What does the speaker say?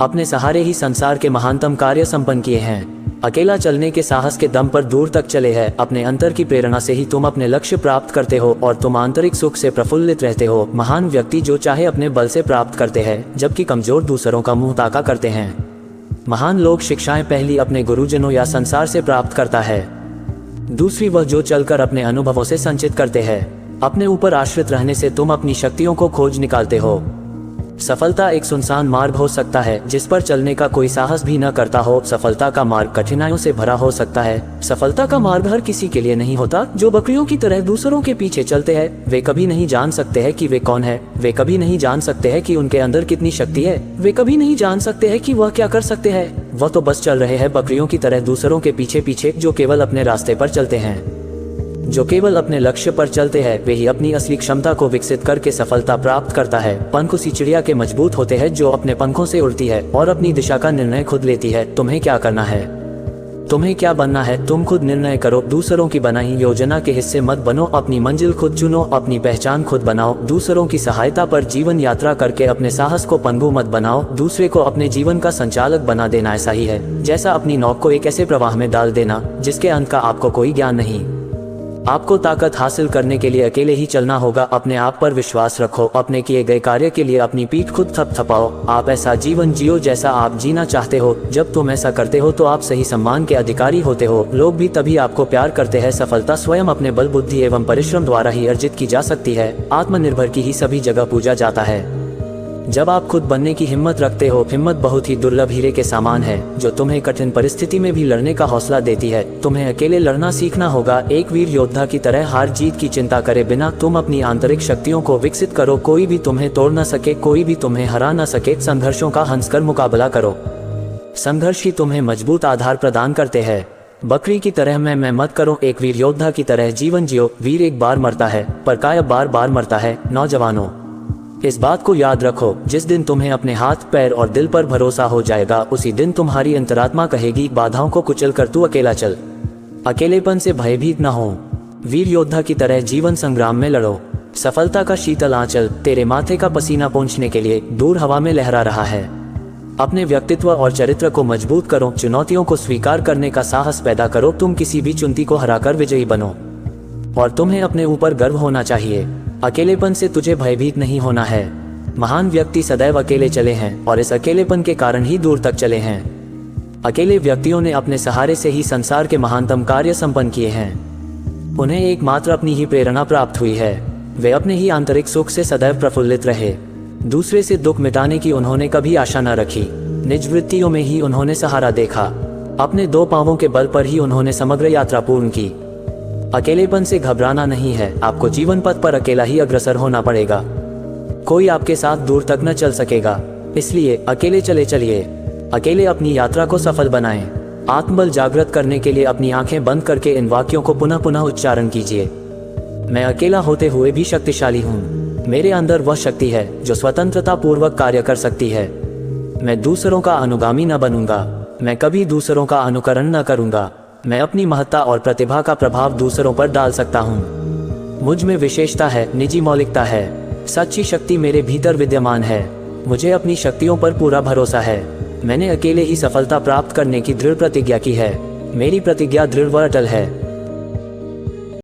अपने सहारे ही संसार के महानतम कार्य संपन्न किए हैं। अकेला चलने के साहस के दम पर दूर तक चले हैं। अपने अंतर की प्रेरणा से ही तुम अपने लक्ष्य प्राप्त करते हो और तुम आंतरिक सुख से प्रफुल्लित रहते हो। महान व्यक्ति जो चाहे अपने बल से प्राप्त करते हैं, जबकि कमजोर दूसरों का मुंह ताका करते हैं। महान लोग शिक्षाएं पहली अपने गुरुजनों या संसार से प्राप्त करता है, दूसरी वह जो चलकर अपने अनुभवों से संचित करते हैं। अपने ऊपर आश्रित रहने से तुम अपनी शक्तियों को खोज निकालते हो। सफलता एक सुनसान मार्ग हो सकता है जिस पर चलने का कोई साहस भी न करता हो। सफलता का मार्ग कठिनाइयों से भरा हो सकता है। सफलता का मार्ग हर किसी के लिए नहीं होता। जो बकरियों की तरह दूसरों के पीछे चलते हैं, वे कभी नहीं जान सकते हैं कि वे कौन है। वे कभी नहीं जान सकते हैं कि उनके अंदर कितनी शक्ति है। वे कभी नहीं जान सकते हैं कि वह क्या कर सकते हैं। वह तो बस चल रहे हैं बकरियों की तरह दूसरों के पीछे पीछे, जो केवल अपने रास्ते पर चलते हैं। जो केवल अपने लक्ष्य पर चलते हैं, वे ही अपनी असली क्षमता को विकसित करके सफलता प्राप्त करता है। पंख उसी चिड़िया के मजबूत होते हैं जो अपने पंखों से उड़ती है और अपनी दिशा का निर्णय खुद लेती है। तुम्हें क्या करना है, तुम्हें क्या बनना है, तुम खुद निर्णय करो। दूसरों की बनाई योजना के हिस्से मत बनो। अपनी मंजिल खुद चुनो, अपनी पहचान खुद बनाओ। दूसरों की सहायता पर जीवन यात्रा करके अपने साहस को पनगु मत बनाओ। दूसरे को अपने जीवन का संचालक बना देना ऐसा ही है जैसा अपनी नौक को एक ऐसे प्रवाह में डाल देना जिसके अंत का आपको कोई ज्ञान नहीं। आपको ताकत हासिल करने के लिए अकेले ही चलना होगा। अपने आप पर विश्वास रखो। अपने किए गए कार्य के लिए अपनी पीठ खुद थपथपाओ। आप ऐसा जीवन जियो जैसा आप जीना चाहते हो। जब तुम ऐसा करते हो तो आप सही सम्मान के अधिकारी होते हो। लोग भी तभी आपको प्यार करते हैं। सफलता स्वयं अपने बल, बुद्धि एवं परिश्रम द्वारा ही अर्जित की जा सकती है। आत्मनिर्भर की ही सभी जगह पूजा जाता है। जब आप खुद बनने की हिम्मत रखते हो, हिम्मत बहुत ही दुर्लभ हीरे के समान है जो तुम्हें कठिन परिस्थिति में भी लड़ने का हौसला देती है। तुम्हें अकेले लड़ना सीखना होगा। एक वीर योद्धा की तरह हार जीत की चिंता करे बिना तुम अपनी आंतरिक शक्तियों को विकसित करो। कोई भी तुम्हें तोड़ न सके, कोई भी तुम्हें हरा न सके। संघर्षों का हंसकर मुकाबला करो। संघर्ष ही तुम्हें मजबूत आधार प्रदान करते हैं। बकरी की तरह मैं मत करो। एक वीर योद्धा की तरह जीवन जियो। वीर एक बार मरता है पर काया बार बार मरता है। नौजवानों, इस बात को याद रखो, जिस दिन तुम्हें अपने हाथ, पैर और दिल पर भरोसा हो जाएगा, उसी दिन तुम्हारी अंतरात्मा कहेगी, बाधाओं को कुचल कर तू अकेला चल। अकेलेपन से भयभीत न हो। वीर योद्धा की तरह जीवन संग्राम में लड़ो। सफलता का शीतल आंचल तेरे माथे का पसीना पोंछने के लिए दूर हवा में लहरा रहा है। अपने व्यक्तित्व और चरित्र को मजबूत करो। चुनौतियों को स्वीकार करने का साहस पैदा करो। तुम किसी भी चुनौती को हराकर विजयी बनो और तुम्हें अपने ऊपर गर्व होना चाहिए। अकेलेपन से तुझे भयभीत नहीं होना है। महान व्यक्ति सदैव अकेले चले हैं और इस अकेलेपन के कारण ही दूर तक चले हैं। अकेले व्यक्तियों ने अपने सहारे से ही संसार के महानतम कार्य संपन्न किए हैं। उन्हें एकमात्र अपनी ही प्रेरणा प्राप्त हुई है। वे अपने ही आंतरिक सुख से सदैव प्रफुल्लित रहे। दूसरे से दुख मिटाने की उन्होंने कभी आशा न रखी। निज वृत्तियों में ही उन्होंने सहारा देखा। अपने दो पांवों के बल पर ही उन्होंने समग्र यात्रा पूर्ण की। अकेलेपन से घबराना नहीं है। आपको जीवन पथ पर अकेला ही अग्रसर होना पड़ेगा। कोई आपके साथ दूर तक न चल सकेगा। इसलिए अकेले चलिए। अकेले अपनी यात्रा को सफल बनाएं। आत्मबल जागृत करने के लिए अपनी आंखें बंद करके इन वाक्यों को पुनः पुनः उच्चारण कीजिए। मैं अकेला होते हुए भी शक्तिशाली हूँ। मेरे अंदर वह शक्ति है जो स्वतंत्रता पूर्वक कार्य कर सकती है। मैं दूसरों का अनुगामी न बनूंगा। मैं कभी दूसरों का अनुकरण न करूंगा। मैं अपनी महत्ता और प्रतिभा का प्रभाव दूसरों पर डाल सकता हूँ। मुझ में विशेषता है, निजी मौलिकता है। सच्ची शक्ति मेरे भीतर विद्यमान है। मुझे अपनी शक्तियों पर पूरा भरोसा है। मैंने अकेले ही सफलता प्राप्त करने की दृढ़ प्रतिज्ञा की है। मेरी प्रतिज्ञा दृढ़ व अटल है।